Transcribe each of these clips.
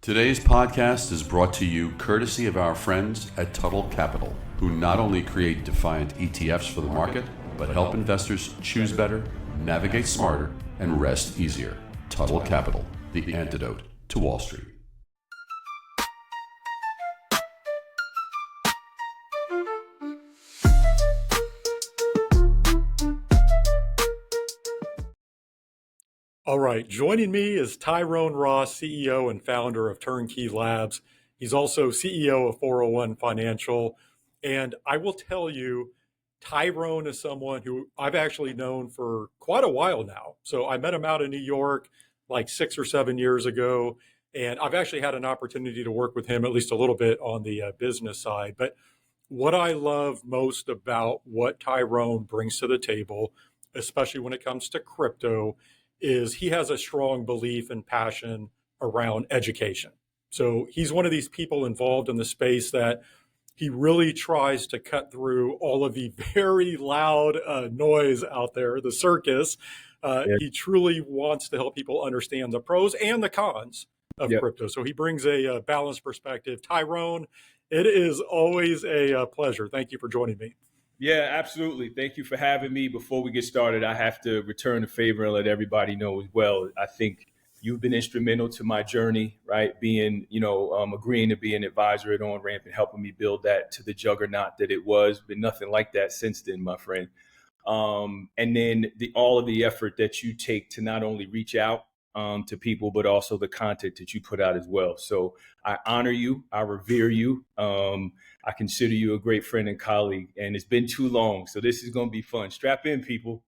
Today's podcast is brought to you courtesy of our friends at Tuttle Capital, who not only create defiant ETFs for the market, but help investors choose better, navigate smarter, and rest easier. Tuttle Capital, the antidote to Wall Street. All right, joining me is Tyrone Ross, CEO and founder of Turnqey Labs. He's also CEO of 401 Financial. And I will tell you, Tyrone is someone who I've actually known for quite a while now. So I met him out in New York like 6 or 7 years ago. And I've actually had an opportunity to work with him at least a little bit on the business side. But what I love most about what Tyrone brings to the table, especially when it comes to crypto, is he has a strong belief and passion around education. So he's one of these people involved in the space that he really tries to cut through all of the very loud noise out there, the circus. He truly wants to help people understand the pros and the cons of crypto. So he brings a balanced perspective. Tyrone, it is always a pleasure. Thank you for joining me. Yeah, absolutely. Thank you for having me. Before we get started, I have to return the favor and let everybody know as well. I think you've been instrumental to my journey, right? Being, agreeing to be an advisor at OnRamp and helping me build that to the juggernaut that it was. Been nothing like that since then, my friend. And then all of the effort that you take to not only reach out to people, but also the content that you put out as well. So I honor you. I revere you. I consider you a great friend and colleague, and it's been too long. So this is going to be fun. Strap in, people.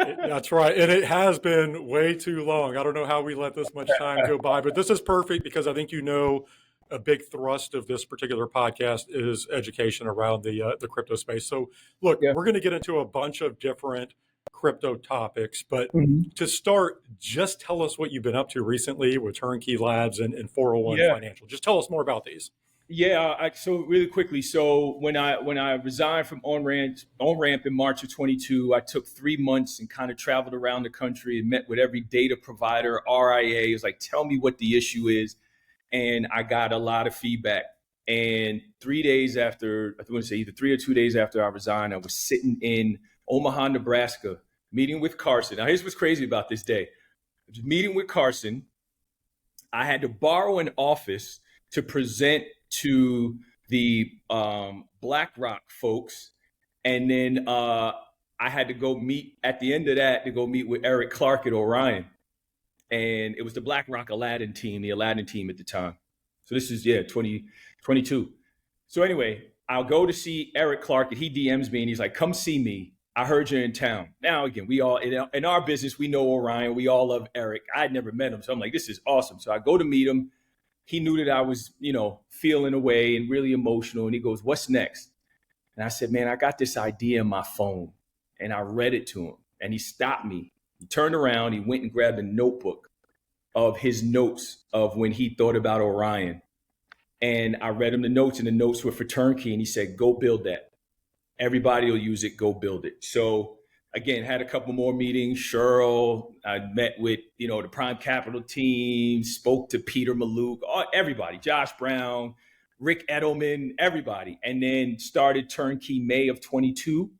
That's right. And it has been way too long. I don't know how we let this much time go by, but this is perfect because I think a big thrust of this particular podcast is education around the crypto space. So look, we're going to get into a bunch of different crypto topics, but to start, just tell us what you've been up to recently with Turnqey Labs and 401 Financial. Just tell us more about these. Yeah, so really quickly. So when I resigned from OnRamp in March of 22, I took 3 months and kind of traveled around the country and met with every data provider, RIA. It was like, tell me what the issue is. And I got a lot of feedback. And 3 days after, I want to say either 3 or 2 days after I resigned, I was sitting in Omaha, Nebraska, meeting with Carson. Now, here's what's crazy about this day. I was meeting with Carson. I had to borrow an office to present to the BlackRock folks. And then I had to go meet, at the end of that, to go meet with Eric Clark at Orion. And it was the BlackRock Aladdin team at the time. So this is, 2022. So anyway, I'll go to see Eric Clark, and he DMs me, and he's like, come see me. I heard you're in town. Now, again, we all, in our business, we know Orion. We all love Eric. I'd never met him. So I'm like, this is awesome. So I go to meet him. He knew that I was, feeling away and really emotional. And he goes, what's next? And I said, man, I got this idea in my phone. And I read it to him. And he stopped me. He turned around. He went and grabbed a notebook of his notes of when he thought about Orion. And I read him the notes, and the notes were for Turnqey. And he said, go build that. Everybody will use it. Go build it. So again, had a couple more meetings. Cheryl, I met with, the Prime Capital team, spoke to Peter Maluk, everybody, Josh Brown, Rick Edelman, everybody. And then started Turnqey May of 22,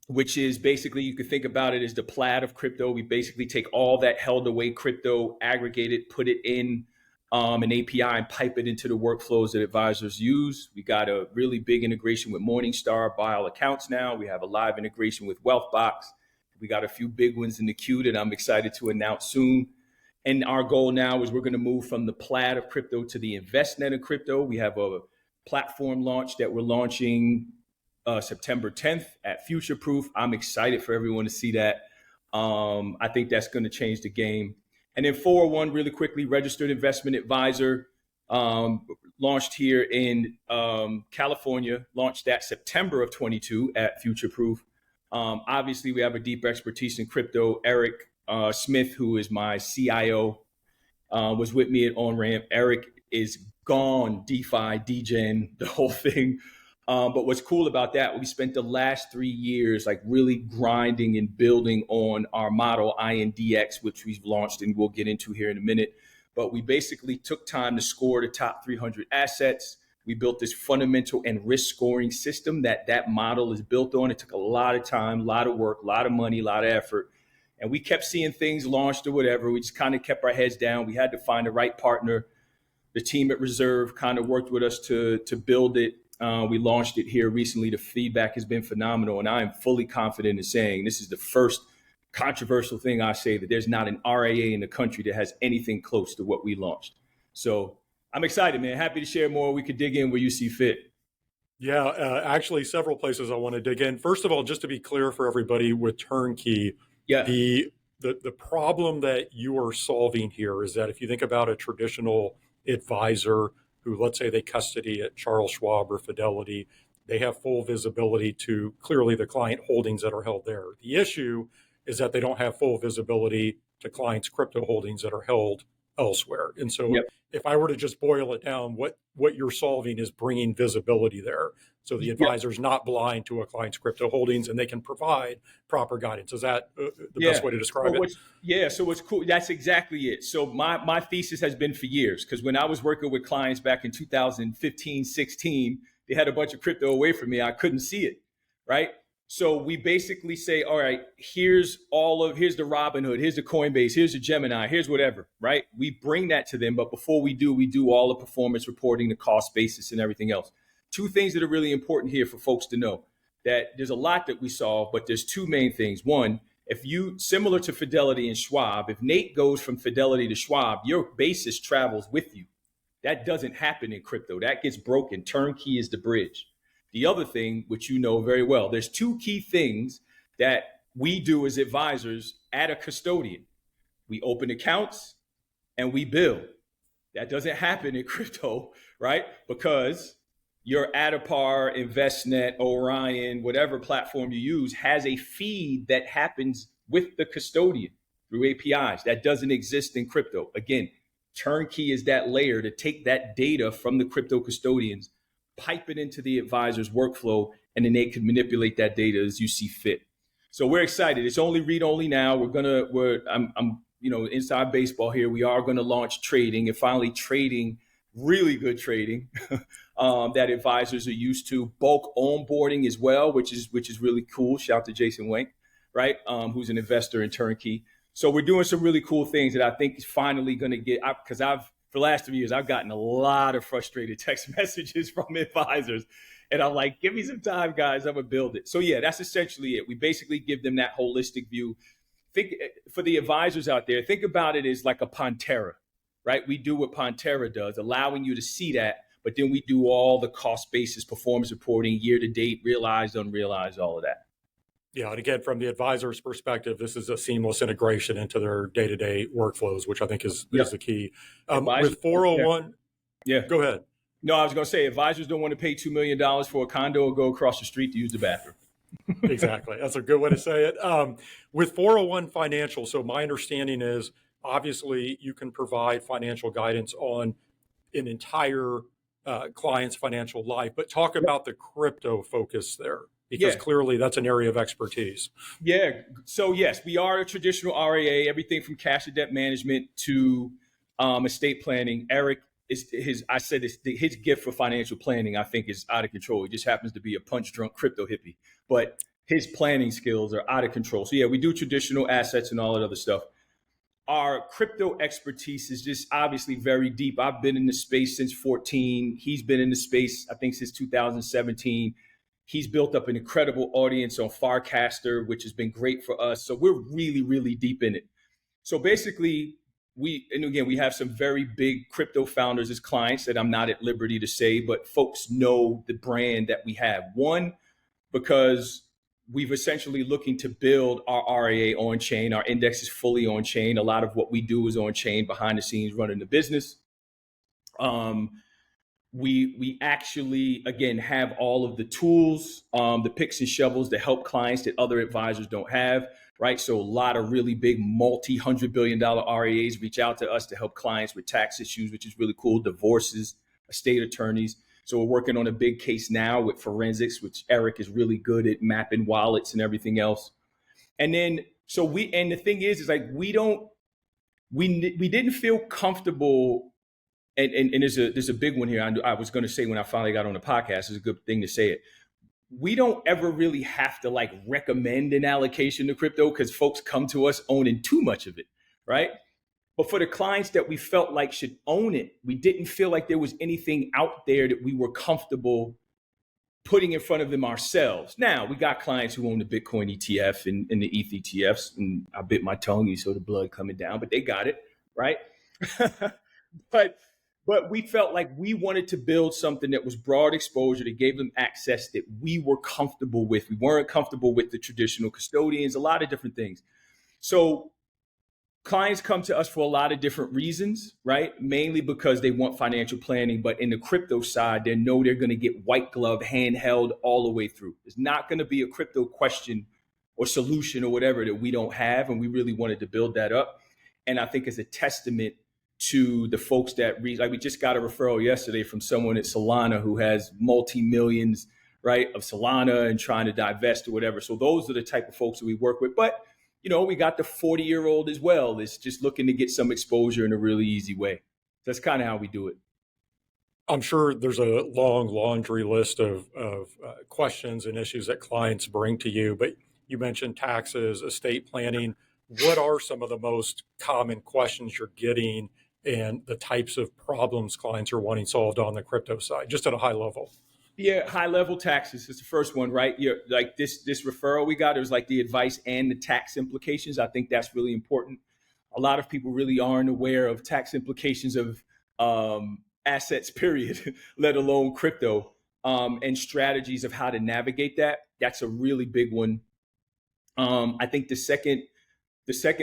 which is basically, you could think about it as the Plaid of crypto. We basically take all that held away crypto, aggregate it, put it in an API and pipe it into the workflows that advisors use. We got a really big integration with Morningstar, buy all accounts now. We have a live integration with Wealthbox. We got a few big ones in the queue that I'm excited to announce soon. And our goal now is we're going to move from the Plaid of crypto to the InvestNet of crypto. We have a platform launch that we're launching September 10th at Future Proof. I'm excited for everyone to see that. I think that's going to change the game. And then 401, really quickly, registered investment advisor, launched here in California, launched that September of 22 at Future Proof. Obviously, we have a deep expertise in crypto. Eric Smith, who is my CIO, was with me at OnRamp. Eric is gone, DeFi, DGen, the whole thing. But what's cool about that, we spent the last 3 years like really grinding and building on our model INDX, which we've launched and we'll get into here in a minute. but we basically took time to score the top 300 assets. We built this fundamental and risk scoring system that model is built on. It took a lot of time, a lot of work, a lot of money, a lot of effort. And we kept seeing things launched or whatever. We just kind of kept our heads down. We had to find the right partner. The team at Reserve kind of worked with us to build it. We launched it here recently. The feedback has been phenomenal. And I am fully confident in saying this is the first controversial thing I say, that there's not an RIA in the country that has anything close to what we launched. So I'm excited, man. Happy to share more. We could dig in where you see fit. Yeah, actually, several places I want to dig in. First of all, just to be clear for everybody with Turnqey, the problem that you are solving here is that if you think about a traditional advisor who, let's say, they custody at Charles Schwab or Fidelity, they have full visibility to clearly the client holdings that are held there. The issue is that they don't have full visibility to clients' crypto holdings that are held elsewhere. And so if I were to just boil it down, what you're solving is bringing visibility there. So the advisor is not blind to a client's crypto holdings and they can provide proper guidance. Is that the best way to describe it? So what's cool, that's exactly it. So my thesis has been for years, because when I was working with clients back in 2015, 16, they had a bunch of crypto away from me. I couldn't see it, right? So we basically say, all right, here's the Robinhood, here's the Coinbase, here's the Gemini, here's whatever, right? We bring that to them. But before we do all the performance reporting, the cost basis and everything else. Two things that are really important here for folks to know, that there's a lot that we solve, but there's two main things. One, if you, similar to Fidelity and Schwab, if Nate goes from Fidelity to Schwab, your basis travels with you. That doesn't happen in crypto. That gets broken. Turnqey is the bridge. The other thing, which you know very well, there's two key things that we do as advisors at a custodian. We open accounts and we bill. That doesn't happen in crypto, right? Because your Adapar, InvestNet, Orion, whatever platform you use has a feed that happens with the custodian through APIs. That doesn't exist in crypto. Again, Turnqey is that layer to take that data from the crypto custodians, pipe it into the advisor's workflow, and then they can manipulate that data as you see fit. So we're excited. It's only read only now. I'm inside baseball here. We are going to launch trading, and finally trading, really good trading that advisors are used to. Bulk onboarding as well, which is really cool. Shout out to Jason Wank, right? Who's an investor in Turnqey. So we're doing some really cool things that I think is finally going to get, because for the last 3 years, I've gotten a lot of frustrated text messages from advisors. And I'm like, give me some time, guys. I'm going to build it. So yeah, that's essentially it. We basically give them that holistic view. Think, for the advisors out there, think about it as like a Pantera, right? We do what Pantera does, allowing you to see that, but then we do all the cost basis, performance reporting, year to date, realized, unrealized, all of that. Yeah, and again, from the advisor's perspective, this is a seamless integration into their day-to-day workflows, which I think is the key. With 401, go ahead. No, I was going to say, advisors don't want to pay $2 million for a condo or go across the street to use the bathroom. Exactly. That's a good way to say it. With 401 Financial, so my understanding is, obviously, you can provide financial guidance on an entire client's financial life, but talk about the crypto focus there, because clearly that's an area of expertise. Yeah. So yes, we are a traditional RIA, everything from cash and debt management to estate planning. Eric is his gift for financial planning, I think, is out of control. He just happens to be a punch drunk crypto hippie, but his planning skills are out of control. So yeah, we do traditional assets and all that other stuff. Our crypto expertise is just obviously very deep. I've been in the space since 14. He's been in the space, I think, since 2017. He's built up an incredible audience on Farcaster, which has been great for us. So we're really, really deep in it. So basically, we have some very big crypto founders as clients that I'm not at liberty to say, but folks know the brand that we have. One, because we've essentially looking to build our RIA on chain. Our index is fully on chain. A lot of what we do is on chain, behind the scenes, running the business. We actually, again, have all of the tools, the picks and shovels to help clients that other advisors don't have, right? So a lot of really big multi-$100 billion RIAs reach out to us to help clients with tax issues, which is really cool, divorces, estate attorneys. So we're working on a big case now with forensics, which Eric is really good at, mapping wallets and everything else. And then, the thing is like, we didn't feel comfortable. And there's a big one here. I was going to say when I finally got on the podcast, it's a good thing to say it. We don't ever really have to like recommend an allocation to crypto because folks come to us owning too much of it, right? But for the clients that we felt like should own it, we didn't feel like there was anything out there that we were comfortable putting in front of them ourselves. Now, we got clients who own the Bitcoin ETF and the ETH ETFs, and I bit my tongue, you saw the blood coming down, but they got it, right? but we felt like we wanted to build something that was broad exposure, that gave them access that we were comfortable with. We weren't comfortable with the traditional custodians, a lot of different things. So clients come to us for a lot of different reasons, right? Mainly because they want financial planning, but in the crypto side, they know they're going to get white glove, handheld all the way through. There's not going to be a crypto question or solution or whatever that we don't have, and we really wanted to build that up. And I think it's a testament to the folks that read. Like we just got a referral yesterday from someone at Solana who has multi-millions, right, of Solana and trying to divest or whatever. So those are the type of folks that we work with. But you know, we got the 40-year-old as well. It's just looking to get some exposure in a really easy way. That's kind of how we do it. I'm sure there's a long laundry list of questions and issues that clients bring to you, but you mentioned taxes, estate planning. What are some of the most common questions you're getting and the types of problems clients are wanting solved on the crypto side, just at a high level? Yeah, high level taxes is the first one, right? You're like this referral we got, it was like the advice and the tax implications. I think that's really important. A lot of people really aren't aware of tax implications of assets, period, let alone crypto, and strategies of how to navigate that. That's a really big one. I think the second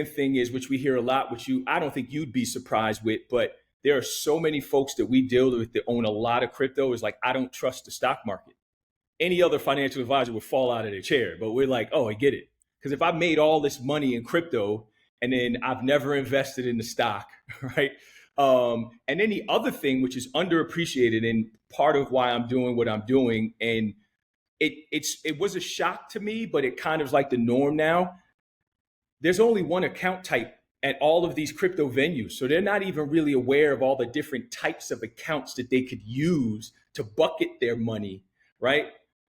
thing is, which we hear a lot, which I don't think you'd be surprised with, but there are so many folks that we deal with that own a lot of crypto is like, I don't trust the stock market. Any other financial advisor would fall out of their chair, but we're like, oh, I get it. Because if I made all this money in crypto and then I've never invested in the stock, right? And then the other thing, which is underappreciated and part of why I'm doing what I'm doing, and it was a shock to me, but it kind of is like the norm now. There's only one account type at all of these crypto venues. So they're not even really aware of all the different types of accounts that they could use to bucket their money, right?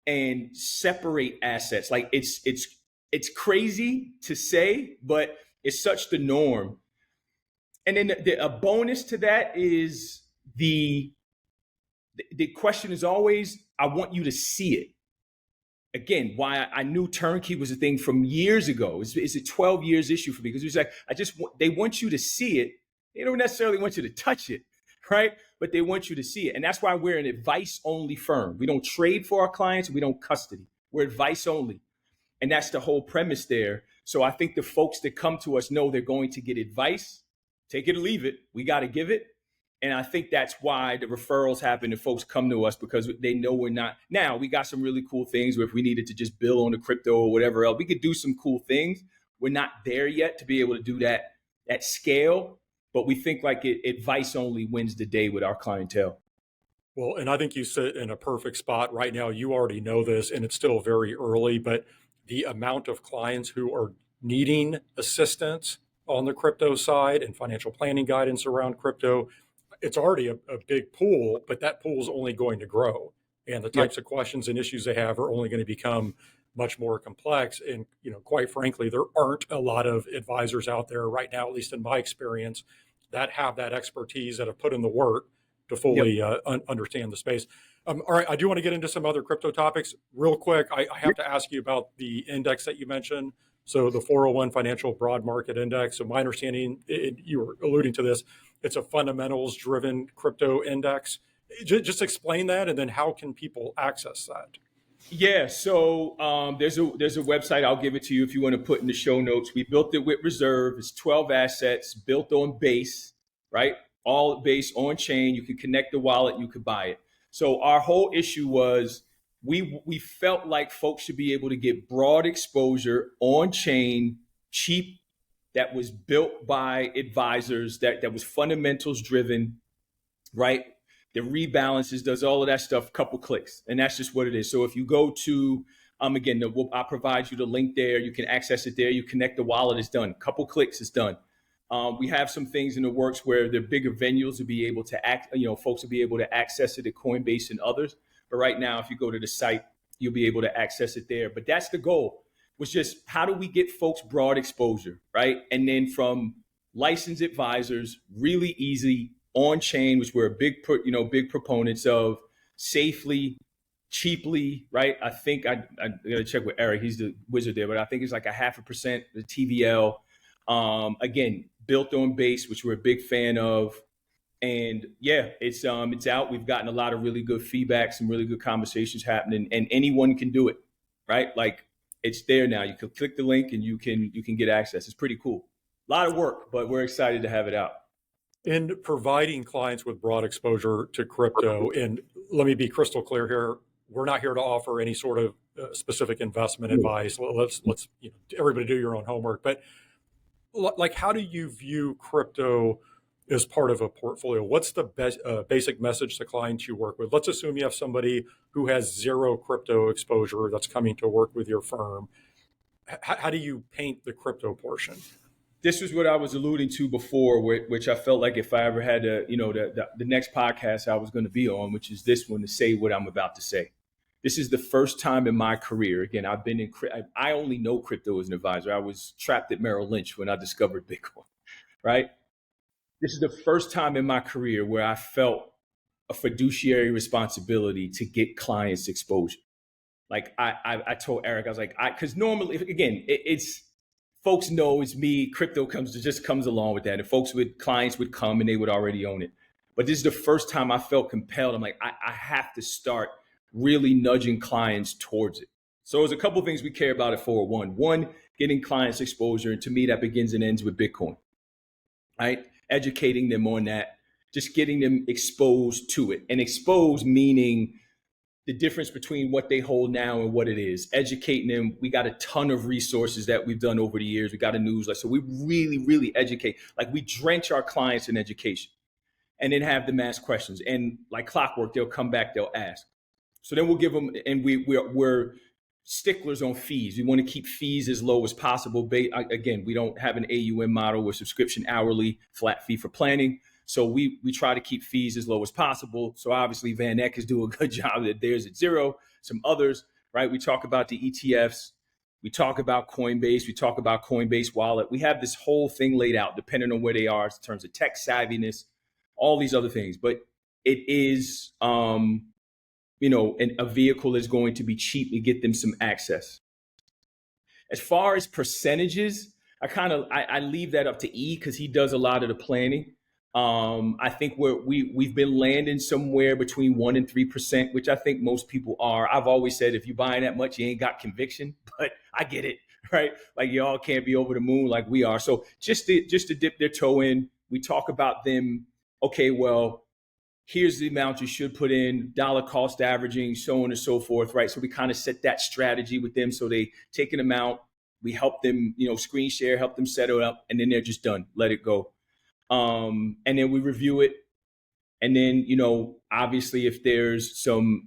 And separate assets. Like it's crazy to say, but it's such the norm. And then a bonus to that is the question is always, I want you to see it. Again, why I knew Turnqey was a thing from years ago. It's a 12 years issue for me because it was like, they want you to see it. They don't necessarily want you to touch it, right? But they want you to see it. And that's why we're an advice only firm. We don't trade for our clients. We don't custody. We're advice only. And that's the whole premise there. So I think the folks that come to us know they're going to get advice. Take it or leave it. We got to give it. And I think that's why the referrals happen and folks come to us, because they know we're not. Now, we got some really cool things where if we needed to just bill on the crypto or whatever else, we could do some cool things. We're not there yet to be able to do that at scale, but we think like advice only wins the day with our clientele. Well, and I think you sit in a perfect spot right now. You already know this, and it's still very early, but the amount of clients who are needing assistance on the crypto side and financial planning guidance around crypto, it's already a big pool, but that pool is only going to grow. And the types of questions and issues they have are only going to become much more complex. And, quite frankly, there aren't a lot of advisors out there right now, at least in my experience, that have that expertise, that have put in the work to fully understand the space. All right, I do want to get into some other crypto topics real quick. I have to ask you about the index that you mentioned. So the 401 Financial Broad Market Index. So my understanding, you were alluding to this, it's a fundamentals-driven crypto index. Just explain that, and then how can people access that? Yeah, so there's a website. I'll give it to you if you want to put in the show notes. We built it with reserve. It's 12 assets built on Base, right? All Base on chain. You can connect the wallet. You could buy it. So our whole issue was we felt like folks should be able to get broad exposure on chain, cheap, that was built by advisors, that was fundamentals driven, right? The rebalances, does all of that stuff, couple clicks. And that's just what it is. So if you go to, again, I'll provide you the link there. You can access it there. You connect the wallet, it's done. Couple clicks, it's done. We have some things in the works where the bigger venues will be able to folks will be able to access it at Coinbase and others. But right now, if you go to the site, you'll be able to access it there. But that's the goal, was just how do we get folks broad exposure, right? And then from licensed advisors, really easy on chain, which we're big proponents of, safely, cheaply, right? I think I gotta check with Eric. He's the wizard there, but I think it's like 0.5%, the TVL. Again, built on base, which we're a big fan of. And yeah, it's out. We've gotten a lot of really good feedback, some really good conversations happening, and anyone can do it, right? Like it's there now. You can click the link and you can get access. It's pretty cool. A lot of work, but we're excited to have it out. In providing clients with broad exposure to crypto, and let me be crystal clear here, we're not here to offer any sort of specific investment advice. Let's everybody do your own homework. But like, how do you view crypto as part of a portfolio? What's the basic message to clients you work with? Let's assume you have somebody who has zero crypto exposure that's coming to work with your firm. How do you paint the crypto portion? This was what I was alluding to before, which I felt like if I ever had to, the next podcast I was going to be on, which is this one, to say what I'm about to say. This is the first time in my career. Again, I only know crypto as an advisor. I was trapped at Merrill Lynch when I discovered Bitcoin, right? This is the first time in my career where I felt a fiduciary responsibility to get clients exposure. Like I told Eric, I was like, because normally, again, it's folks know it's me. Crypto just comes along with that, and clients would come and they would already own it. But this is the first time I felt compelled. I'm like, I have to start really nudging clients towards it. So there's a couple of things we care about at 401. One, getting clients exposure, and to me that begins and ends with Bitcoin, right? Educating them on that, just getting them exposed to it, and exposed meaning the difference between what they hold now and what it is, educating them. We got a ton of resources that we've done over the years. We got a newsletter. So we really, really educate, like we drench our clients in education and then have them ask questions. And like clockwork, they'll come back, they'll ask. So then we'll give them, and we're sticklers on fees. We want to keep fees as low as possible. Again, we don't have an AUM model. We're subscription hourly, flat fee for planning. So we try to keep fees as low as possible. So obviously Van Eck is doing a good job that theirs at zero. Some others, right? We talk about the ETFs. We talk about Coinbase. We talk about Coinbase Wallet. We have this whole thing laid out depending on where they are in terms of tech savviness, all these other things. But it is, a vehicle is going to be cheap to get them some access. As far as percentages, I leave that up to E because he does a lot of the planning. I think we've been landing somewhere between 1% and 3%, which I think most people are. I've always said if you're buying that much, you ain't got conviction, but I get it, right? Like y'all can't be over the moon like we are. So just to dip their toe in, we talk about them. Okay, well, here's the amount you should put in, dollar cost averaging, so on and so forth, right? So we kind of set that strategy with them. So they take an amount, we help them, screen share, help them set it up, and then they're just done. Let it go. And then we review it. And then, obviously if there's some,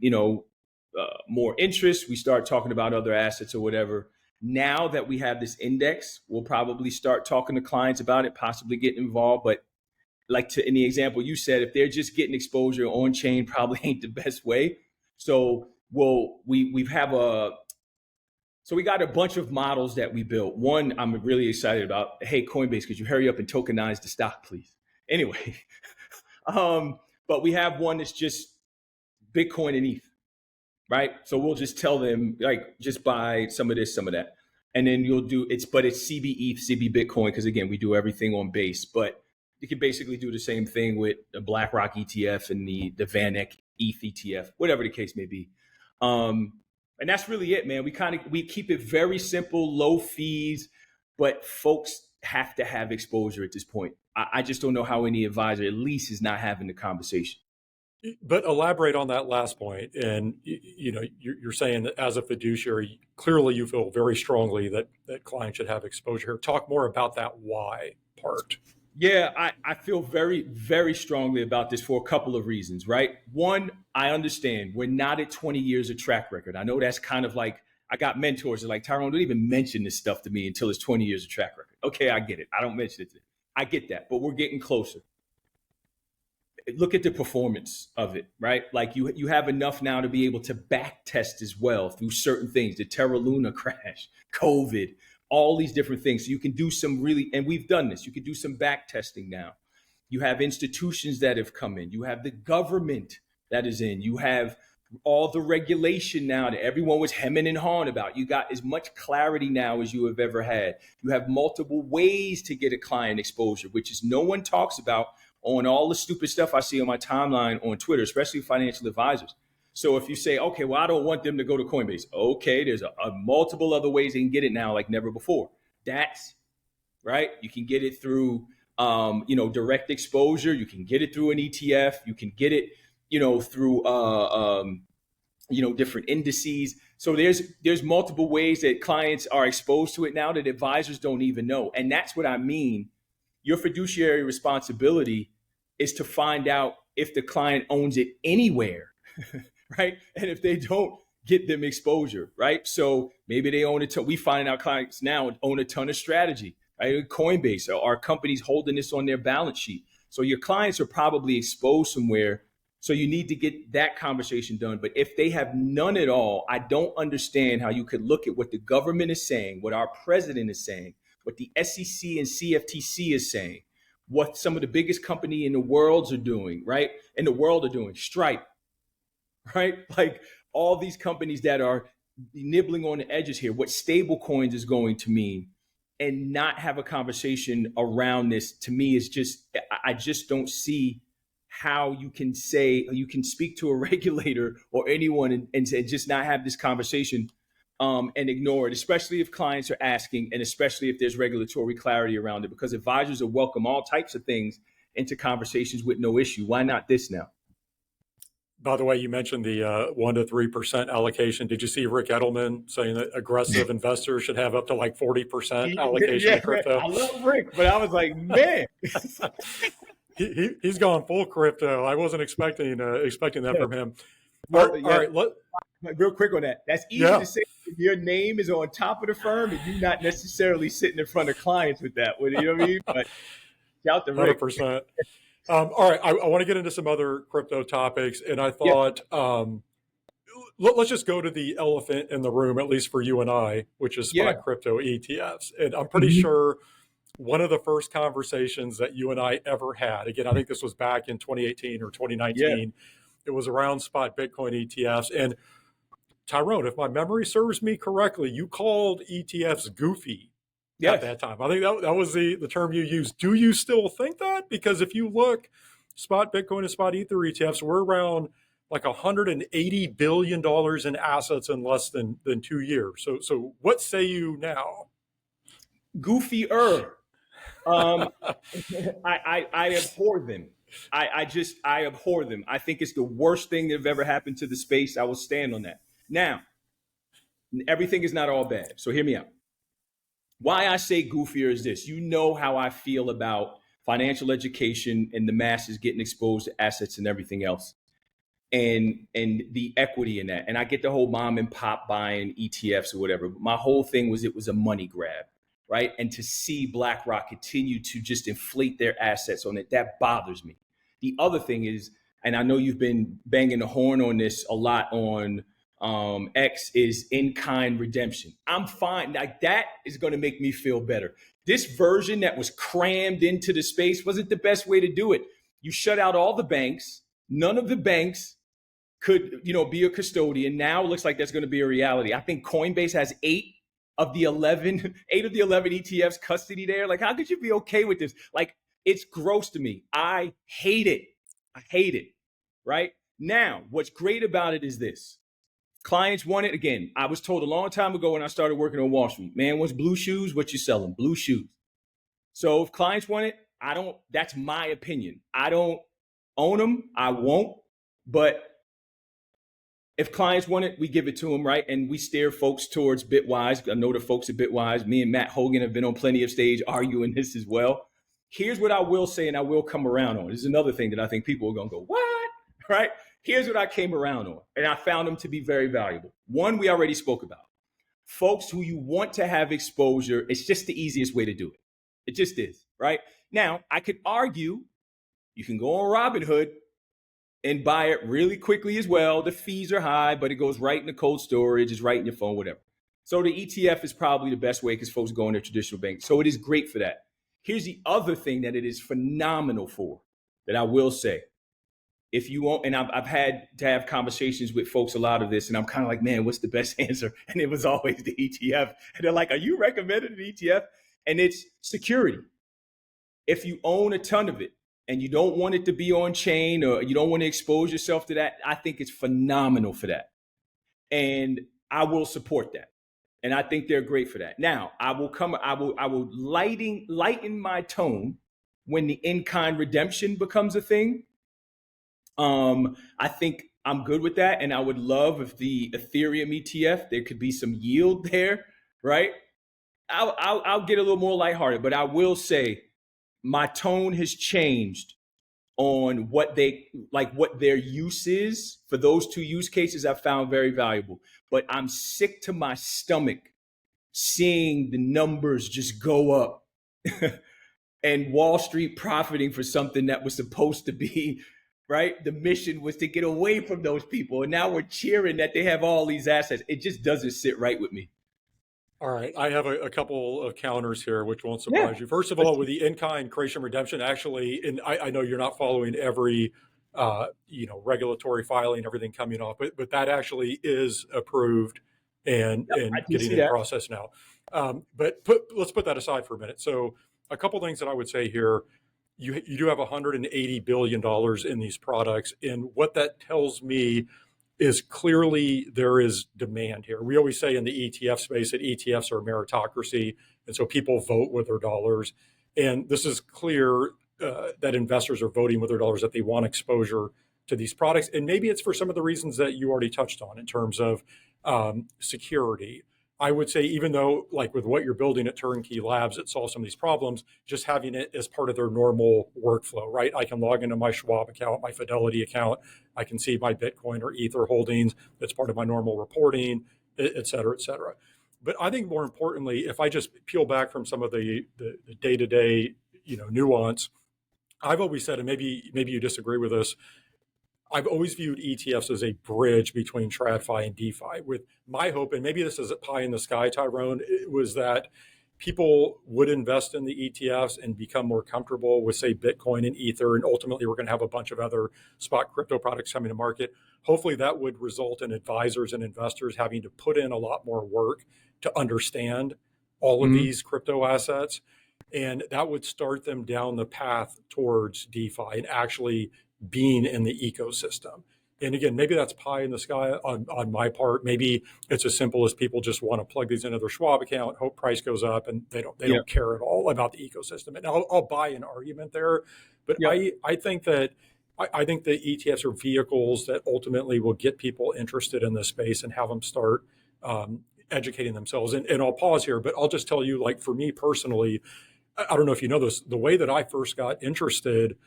more interest, we start talking about other assets or whatever. Now that we have this index, we'll probably start talking to clients about it, possibly getting involved. But in the example you said, if they're just getting exposure on chain, probably ain't the best way. So we got a bunch of models that we built. One I'm really excited about. Hey, Coinbase, could you hurry up and tokenize the stock, please? Anyway, but we have one that's just Bitcoin and ETH, right? So we'll just tell them, like, just buy some of this, some of that. And then it's CB ETH, CB Bitcoin, because again, we do everything on base. But you can basically do the same thing with the BlackRock ETF and the Van Eck ETH ETF, whatever the case may be. And that's really it, man. We keep it very simple, low fees, but folks have to have exposure at this point. I just don't know how any advisor at least is not having the conversation. But elaborate on that last point. And you're saying that as a fiduciary, clearly you feel very strongly that clients should have exposure here. Talk more about that why part. Yeah, I feel very, very strongly about this for a couple of reasons, right? One, I understand we're not at 20 years of track record. I know that's kind of like, I got mentors that are like, Tyrone, don't even mention this stuff to me until it's 20 years of track record. Okay, I get it. I don't mention it to them. I get that, but we're getting closer. Look at the performance of it, right? Like you have enough now to be able to back test as well through certain things, the Terra Luna crash, COVID, all these different things. So you can do some really, and we've done this, you can do some back testing now. You have institutions that have come in. You have the government that is in. You have all the regulation now that everyone was hemming and hawing about. You got as much clarity now as you have ever had. You have multiple ways to get a client exposure, which is no one talks about on all the stupid stuff I see on my timeline on Twitter, especially financial advisors. So if you say, okay, well, I don't want them to go to Coinbase. Okay, there's a multiple other ways they can get it now like never before. That's right. You can get it through, direct exposure. You can get it through an ETF. You can get it, through, different indices. So there's multiple ways that clients are exposed to it now that advisors don't even know. And that's what I mean. Your fiduciary responsibility is to find out if the client owns it anywhere, right? And if they don't, get them exposure, right? So maybe they own it. We find out clients now own a ton of strategy, right? Coinbase, our companies holding this on their balance sheet. So your clients are probably exposed somewhere. So you need to get that conversation done. But if they have none at all, I don't understand how you could look at what the government is saying, what our president is saying, what the SEC and CFTC is saying, what some of the biggest company in the world are doing, right? In the world are doing, Stripe, right? Like all these companies that are nibbling on the edges here, what stable coins is going to mean, and not have a conversation around this, to me is just, I just don't see how you can speak to a regulator or anyone and just not have this conversation and ignore it, especially if clients are asking, and especially if there's regulatory clarity around it, because advisors will welcome all types of things into conversations with no issue. Why not this now? By the way, you mentioned the 1 to 3% allocation. Did you see Rick Edelman saying that aggressive investors should have up to like 40% allocation to crypto? I love Rick, but I was like, man. He's gone full crypto. I wasn't expecting that from him. All right, real quick on that. That's easy to say if your name is on top of the firm and you're not necessarily sitting in front of clients with that. You know what I mean? But shout to Rick. 100%. All right, I want to get into some other crypto topics, and I thought let's just go to the elephant in the room, at least for you and I, which is spot crypto ETFs. And I'm pretty sure one of the first conversations that you and I ever had, again, I think this was back in 2018 or 2019, it was around spot Bitcoin ETFs. And Tyrone, if my memory serves me correctly, you called ETFs goofy at that time. I think that was the term you used. Do you still think that? Because if you look, spot Bitcoin and spot Ether ETFs, we're around like $180 billion in assets in less than 2 years. So what say you now? Goofier. I abhor them. I abhor them. I think it's the worst thing that have ever happened to the space. I will stand on that. Now, everything is not all bad. So hear me out. Why I say goofier is this. You know how I feel about financial education and the masses getting exposed to assets and everything else, and the equity in that. And I get the whole mom and pop buying ETFs or whatever. But my whole thing was it was a money grab, right? And to see BlackRock continue to just inflate their assets on it, that bothers me. The other thing is, and I know you've been banging the horn on this a lot on X, is in-kind redemption. I'm fine. Like that is going to make me feel better. This version that was crammed into the space wasn't the best way to do it. You shut out all the banks. None of the banks could, be a custodian. Now it looks like that's going to be a reality. I think Coinbase has 8 of the 11 ETFs custody there. Like, how could you be okay with this? Like, it's gross to me. I hate it. Right now, what's great about it is this. Clients want it. Again, I was told a long time ago when I started working on Wall Street, man, what's blue shoes? What you selling? Blue shoes. So if clients want it, that's my opinion. I don't own them. I won't. But if clients want it, we give it to them, right? And we steer folks towards Bitwise. I know the folks at Bitwise, me and Matt Hogan have been on plenty of stage arguing this as well. Here's what I will say, and I will come around on. This is another thing that I think people are going to go, what? Right? Here's what I came around on, and I found them to be very valuable. One, we already spoke about. Folks who you want to have exposure, it's just the easiest way to do it. It just is. right? Now, I could argue you can go on Robinhood and buy it really quickly as well. The fees are high, but it goes right in the cold storage, it's right in your phone, whatever. So the ETF is probably the best way because folks go in their traditional bank. So it is great for that. Here's the other thing that it is phenomenal for that I will say. If you want, and I've had to have conversations with folks a lot of this, and I'm kind of like, man, what's the best answer? And it was always the ETF. And they're like, are you recommending an ETF? And it's security. If you own a ton of it and you don't want it to be on chain or you don't want to expose yourself to that, I think it's phenomenal for that. And I will support that. And I think they're great for that. Now, I will lighten my tone when the in-kind redemption becomes a thing. I think I'm good with that. And I would love if the Ethereum ETF, there could be some yield there, right? I'll get a little more lighthearted, but I will say my tone has changed on what their use is for those two use cases. I found very valuable, but I'm sick to my stomach seeing the numbers just go up and Wall Street profiting for something that was supposed to be right. The mission was to get away from those people, and now we're cheering that they have all these assets. It just doesn't sit right with me. All right, I have a couple of counters here, which won't surprise you. First of all, with the in-kind creation redemption, actually, and I know you're not following every, regulatory filing, everything coming off, but that actually is approved and getting in process now. But let's put that aside for a minute. So, a couple things that I would say here: you do have $180 billion in these products, and what that tells me is clearly there is demand here. We always say in the ETF space that ETFs are a meritocracy, and so people vote with their dollars. And this is clear that investors are voting with their dollars, that they want exposure to these products. And maybe it's for some of the reasons that you already touched on in terms of security. I would say, even though, like with what you're building at Turnqey Labs, it solves some of these problems, just having it as part of their normal workflow, right? I can log into my Schwab account, my Fidelity account. I can see my Bitcoin or Ether holdings. That's part of my normal reporting, et cetera, et cetera. But I think more importantly, if I just peel back from some of the day-to-day, nuance, I've always said, and maybe you disagree with this, I've always viewed ETFs as a bridge between TradFi and DeFi, with my hope, and maybe this is a pie in the sky, Tyrone, it was that people would invest in the ETFs and become more comfortable with, say, Bitcoin and Ether, and ultimately we're going to have a bunch of other spot crypto products coming to market. Hopefully that would result in advisors and investors having to put in a lot more work to understand all of these crypto assets, and that would start them down the path towards DeFi and actually being in the ecosystem. And again, maybe that's pie in the sky on my part. Maybe it's as simple as people just want to plug these into their Schwab account, hope price goes up, and they don't care at all about the ecosystem. And I'll buy an argument there, but I think that I think the ETFs are vehicles that ultimately will get people interested in this space and have them start educating themselves. And I'll pause here, but I'll just tell you, like for me personally, I don't know if you know this, the way that I first got interested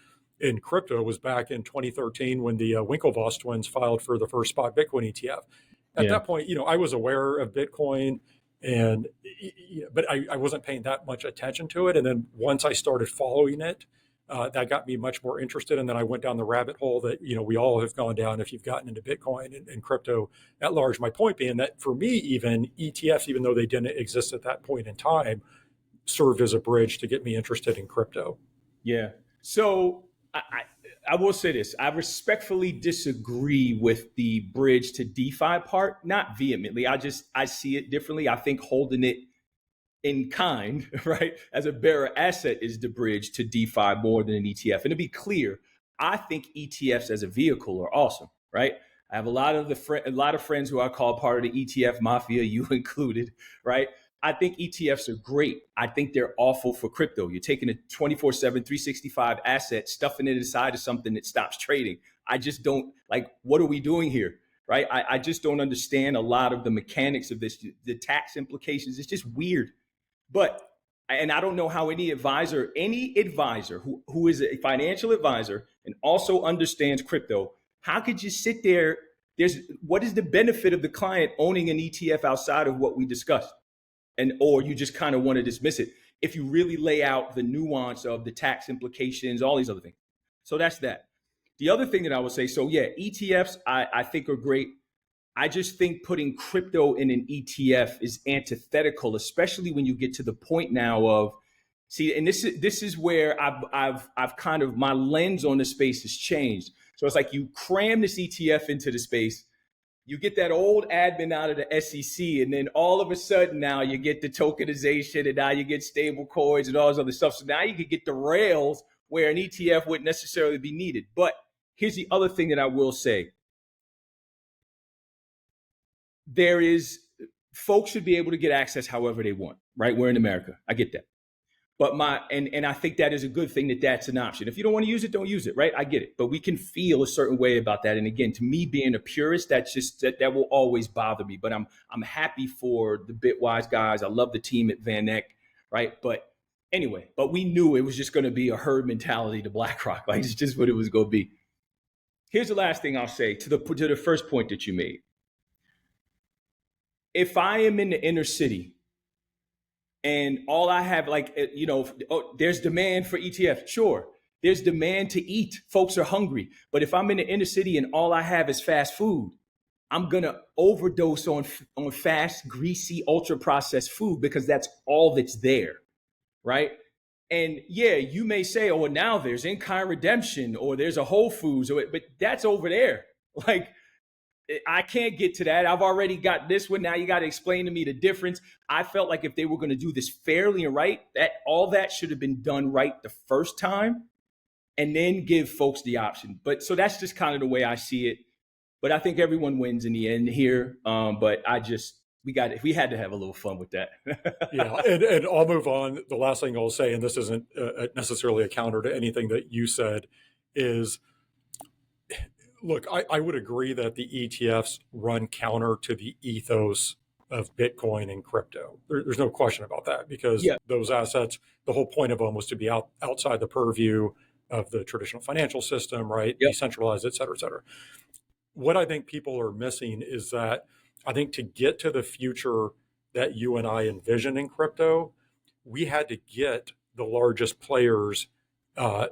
in crypto was back in 2013 when the Winklevoss twins filed for the first spot Bitcoin ETF. At that point, I was aware of Bitcoin, but I wasn't paying that much attention to it. And then once I started following it, that got me much more interested. And then I went down the rabbit hole that, we all have gone down if you've gotten into Bitcoin and crypto at large. My point being that for me, even ETFs, even though they didn't exist at that point in time, served as a bridge to get me interested in crypto. Yeah. So I will say this. I respectfully disagree with the bridge to DeFi part, not vehemently. I see it differently. I think holding it in kind, right, as a bearer asset is the bridge to DeFi more than an ETF. And to be clear, I think ETFs as a vehicle are awesome, right? I have a lot of friends who I call part of the ETF mafia, you included, right? I think ETFs are great. I think they're awful for crypto. You're taking a 24/7, 365 asset, stuffing it inside of something that stops trading. I just don't what are we doing here? Right? I just don't understand a lot of the mechanics of this, the tax implications. It's just weird. And I don't know how any advisor who is a financial advisor and also understands crypto, how could you sit there? What is the benefit of the client owning an ETF outside of what we discussed? Or you just kind of want to dismiss it. if you really lay out the nuance of the tax implications, all these other things. So that's that. The other thing that I would say, so yeah, ETFs I think are great. I just think putting crypto in an ETF is antithetical, especially when you get to the point now of, see, and this is where I've kind of, my lens on the space has changed. So it's like you cram this ETF into the space, you get that old admin out of the SEC, and then all of a sudden now you get the tokenization, and now you get stable coins and all this other stuff. So now you could get the rails where an ETF wouldn't necessarily be needed. But here's the other thing that I will say. There is, folks should be able to get access however they want, right? We're in America. I get that. But and I think that is a good thing that that's an option. If you don't want to use it, don't use it, right? I get it. But we can feel a certain way about that. And again, to me, being a purist, that's just, that will always bother me. But I'm happy for the Bitwise guys. I love the team at Van Eck, right? But anyway, but we knew it was just going to be a herd mentality to BlackRock. Like, it's just what it was going to be. Here's the last thing I'll say to the first point that you made. If I am in the inner city and all I have, like, there's demand for ETFs. Sure, there's demand to eat. Folks are hungry. But if I'm in the inner city and all I have is fast food, I'm going to overdose on fast, greasy, ultra-processed food because that's all that's there, right? And yeah, you may say, oh, well, now there's in-kind redemption or there's a Whole Foods, but that's over there. Like, I can't get to that. I've already got this one. Now you got to explain to me the difference. I felt like if they were going to do this fairly and right, that all that should have been done right the first time and then give folks the option. But so that's just kind of the way I see it. But I think everyone wins in the end here. But we had to have a little fun with that. Yeah, and I'll move on. The last thing I'll say, and this isn't necessarily a counter to anything that you said, is, look, I would agree that the ETFs run counter to the ethos of Bitcoin and crypto. There's no question about that, because those assets, the whole point of them was to be outside the purview of the traditional financial system, right? Yep. Decentralized, et cetera, et cetera. What I think people are missing is that I think to get to the future that you and I envision in crypto, we had to get the largest players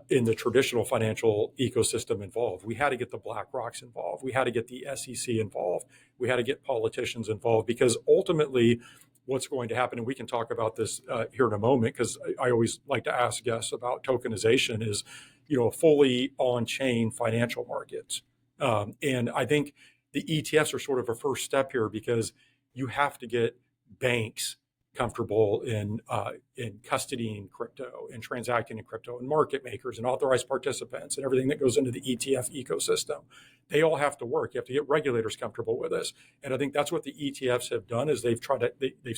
in the traditional financial ecosystem involved. We had to get the BlackRocks involved. We had to get the SEC involved. We had to get politicians involved, because ultimately what's going to happen, and we can talk about this here in a moment, because I always like to ask guests about tokenization, is, a fully on-chain financial markets. And I think the ETFs are sort of a first step here, because you have to get banks comfortable in custodying crypto and transacting in crypto, and market makers and authorized participants and everything that goes into the ETF ecosystem. They all have to work. You have to get regulators comfortable with this. And I think that's what the ETFs have done, is they've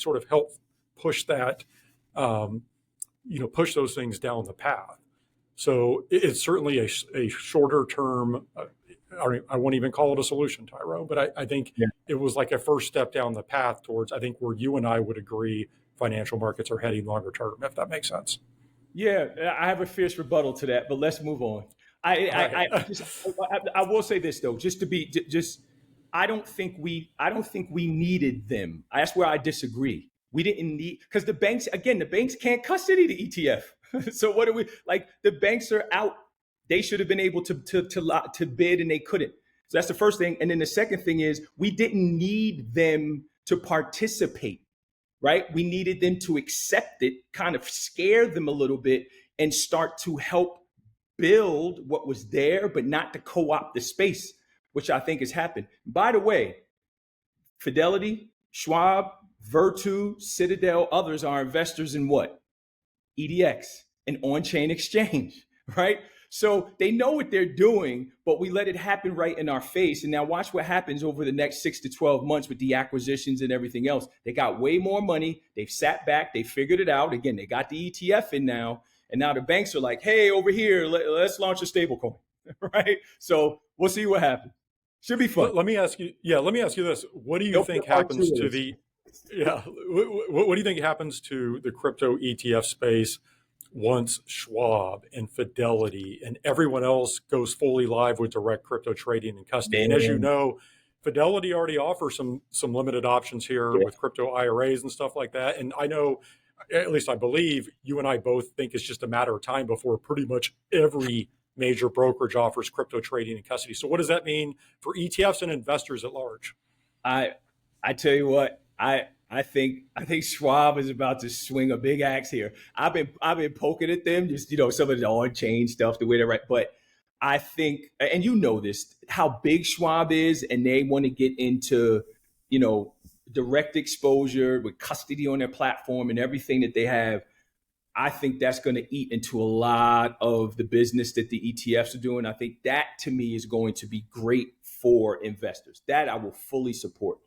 sort of helped push that, push those things down the path. So it's certainly a shorter term, I won't even call it a solution, Tyrone, but I think it was like a first step down the path towards, I think, where you and I would agree financial markets are heading longer term, if that makes sense. Yeah, I have a fierce rebuttal to that, but let's move on. I will say this though, I don't think we needed them. That's where I disagree. We didn't need, because the banks can't custody the ETF. So what are we, like, the banks are out. They should have been able to bid, and they couldn't. So that's the first thing. And then the second thing is, we didn't need them to participate, right? We needed them to accept it, kind of scare them a little bit, and start to help build what was there, but not to co-opt the space, which I think has happened. By the way, Fidelity, Schwab, Virtu, Citadel, others are investors in what? EDX, an on-chain exchange, right? So they know what they're doing, but we let it happen right in our face. And now watch what happens over the next 6 to 12 months with the acquisitions and everything else. They got way more money. They've sat back. They figured it out. Again, they got the ETF in now. And now the banks are like, hey, over here, let's launch a stablecoin, right? So we'll see what happens. Should be fun. Let me ask you this. What do you think happens to the, what do you think happens to the crypto ETF space once Schwab and Fidelity and everyone else goes fully live with direct crypto trading and custody? And as you know, Fidelity already offers some limited options here with crypto IRAs and stuff like that. And I know at least I believe you and I both think it's just a matter of time before pretty much every major brokerage offers crypto trading and custody. So what does that mean for ETFs and investors at large? I I tell you what, I think Schwab is about to swing a big axe here. I've been poking at them, just some of the on-chain stuff, the way they're right. But I think, and you know this, how big Schwab is, and they want to get into, you know, direct exposure with custody on their platform and everything that they have. I think that's going to eat into a lot of the business that the ETFs are doing. I think that to me is going to be great for investors. That I will fully support,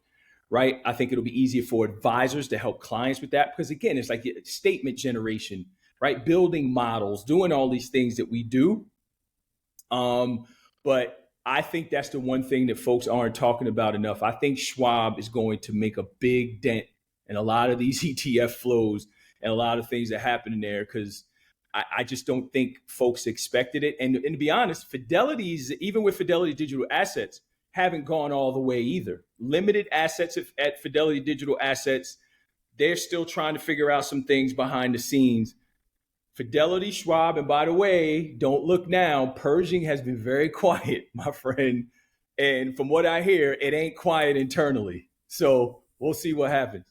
right? I think it'll be easier for advisors to help clients with that because, again, it's like statement generation, right? Building models, doing all these things that we do. But I think that's the one thing that folks aren't talking about enough. I think Schwab is going to make a big dent in a lot of these ETF flows and a lot of things that happen in there because I just don't think folks expected it. And to be honest, Fidelity's, even with Fidelity Digital Assets, haven't gone all the way either. Limited assets at Fidelity Digital Assets, they're still trying to figure out some things behind the scenes. Fidelity, Schwab, and by the way, don't look now, Pershing has been very quiet, my friend. And from what I hear, it ain't quiet internally. So we'll see what happens.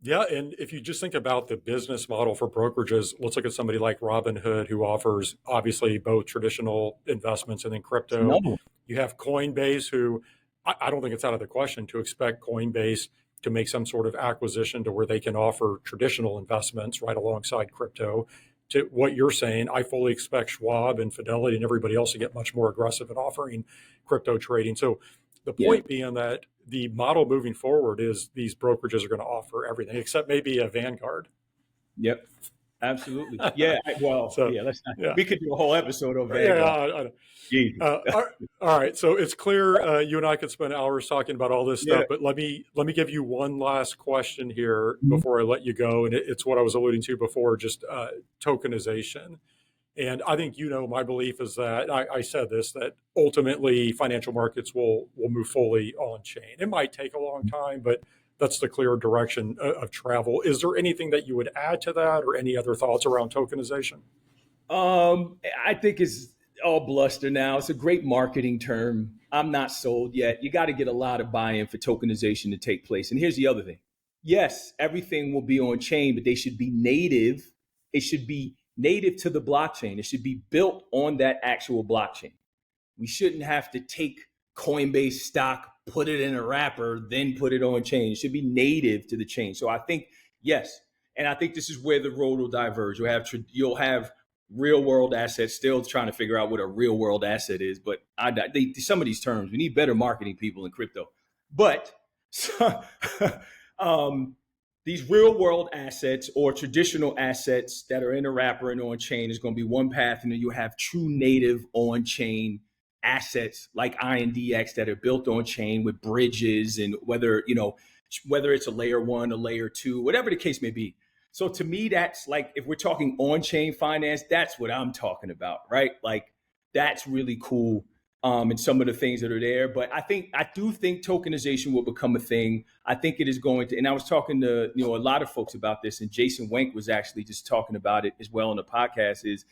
Yeah, and if you just think about the business model for brokerages, let's look at somebody like Robinhood, who offers obviously both traditional investments and then crypto. No. You have Coinbase, who I don't think it's out of the question to expect Coinbase to make some sort of acquisition to where they can offer traditional investments right alongside crypto. To what you're saying, I fully expect Schwab and Fidelity and everybody else to get much more aggressive in offering crypto trading. So the point being that the model moving forward is these brokerages are going to offer everything except maybe a Vanguard. Yep. Absolutely. Yeah. Let's not. Yeah. We could do a whole episode on Vanguard. All right. So it's clear you and I could spend hours talking about all this stuff, but let me give you one last question here before I let you go. And it's what I was alluding to before, just tokenization. And I think, my belief is that I said this, that ultimately financial markets will move fully on chain. It might take a long time, but that's the clear direction of travel. Is there anything that you would add to that or any other thoughts around tokenization? I think it's all bluster now. It's a great marketing term. I'm not sold yet. You got to get a lot of buy-in for tokenization to take place. And here's the other thing. Yes, everything will be on chain, but they should be native. It should be native to the blockchain. It should be built on that actual blockchain. We shouldn't have to take Coinbase stock, put it in a wrapper, then put it on chain. It should be native to the chain. So I think, yes. And I think this is where the road will diverge. You'll have real world assets, still trying to figure out what a real world asset is. But some of these terms, we need better marketing people in crypto. But these real world assets or traditional assets that are in a wrapper and on chain is going to be one path. And then you have true native on chain assets like INDX that are built on chain with bridges and whether it's a layer 1, a layer 2, whatever the case may be. So to me, that's like, if we're talking on chain finance, that's what I'm talking about, right? Like that's really cool. And some of the things that are there, but I do think tokenization will become a thing. I think it is going to, and I was talking to, a lot of folks about this, and Jason Wenk was actually just talking about it as well on the podcast, is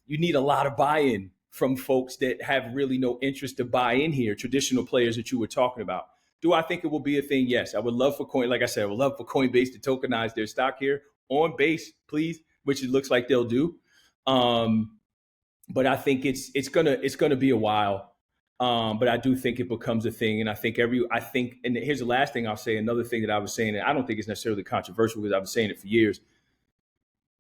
you need a lot of buy-in from folks that have really no interest to buy in here, traditional players that you were talking about. Do I think it will be a thing? Yes. I would love for I would love for Coinbase to tokenize their stock here on base, please, which it looks like they'll do. But I think it's gonna be a while. But I do think it becomes a thing. And I think and here's the last thing I'll say, another thing that I was saying, and I don't think it's necessarily controversial because I've been saying it for years.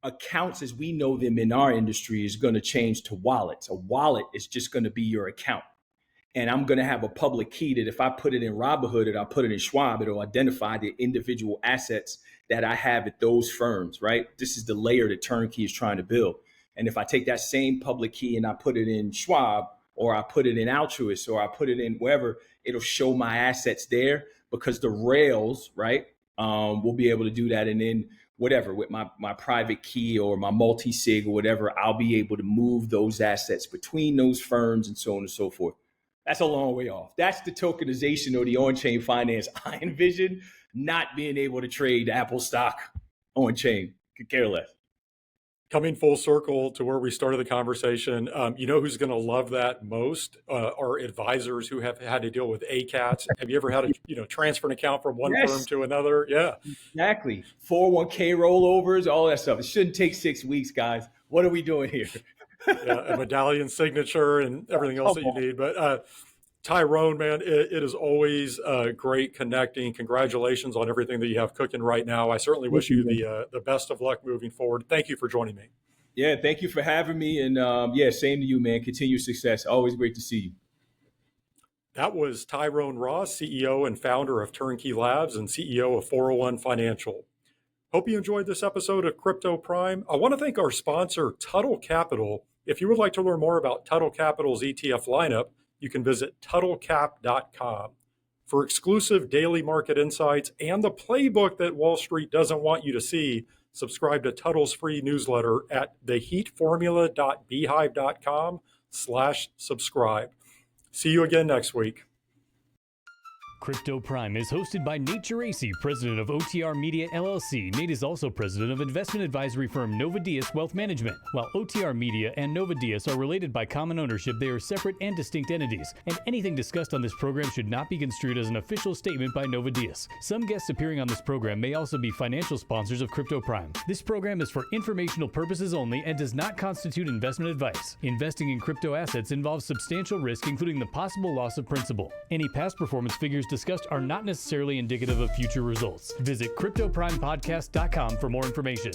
Accounts as we know them in our industry is going to change to wallets. A wallet is just going to be your account. And I'm going to have a public key that if I put it in Robinhood and I put it in Schwab, it'll identify the individual assets that I have at those firms, right? This is the layer that Turnqey is trying to build. And if I take that same public key and I put it in Schwab, or I put it in Altruist, or I put it in wherever, it'll show my assets there because the rails, right, will be able to do that. And then whatever, with my private key or my multi-sig or whatever, I'll be able to move those assets between those firms and so on and so forth. That's a long way off. That's the tokenization or the on-chain finance I envision, not being able to trade Apple stock. on chain. Could care less. Coming full circle to where we started the conversation, you know who's going to love that most are advisors who have had to deal with ACATs. Have you ever had to transfer an account from one firm to another? Yeah, exactly. 401k rollovers, all that stuff. It shouldn't take 6 weeks, guys. What are we doing here? Yeah, a medallion signature and everything else that you need. But Tyrone, man, it is always great connecting. Congratulations on everything that you have cooking right now. I certainly wish you the best of luck moving forward. Thank you for joining me. Yeah, thank you for having me. And same to you, man. Continued success. Always great to see you. That was Tyrone Ross, CEO and founder of Turnqey Labs and CEO of 401 Financial. Hope you enjoyed this episode of Crypto Prime. I want to thank our sponsor, Tuttle Capital. If you would like to learn more about Tuttle Capital's ETF lineup, you can visit TuttleCap.com. For exclusive daily market insights and the playbook that Wall Street doesn't want you to see, subscribe to Tuttle's free newsletter at theheatformula.beehive.com/subscribe. See you again next week. Crypto Prime is hosted by Nate Geraci, president of OTR Media LLC. Nate is also president of investment advisory firm Nova Diaz Wealth Management. While OTR Media and Nova Diaz are related by common ownership, they are separate and distinct entities, and anything discussed on this program should not be construed as an official statement by Nova Diaz. Some guests appearing on this program may also be financial sponsors of Crypto Prime. This program is for informational purposes only and does not constitute investment advice. Investing in crypto assets involves substantial risk, including the possible loss of principal. Any past performance figures discussed are not necessarily indicative of future results. Visit CryptoPrimePodcast.com for more information.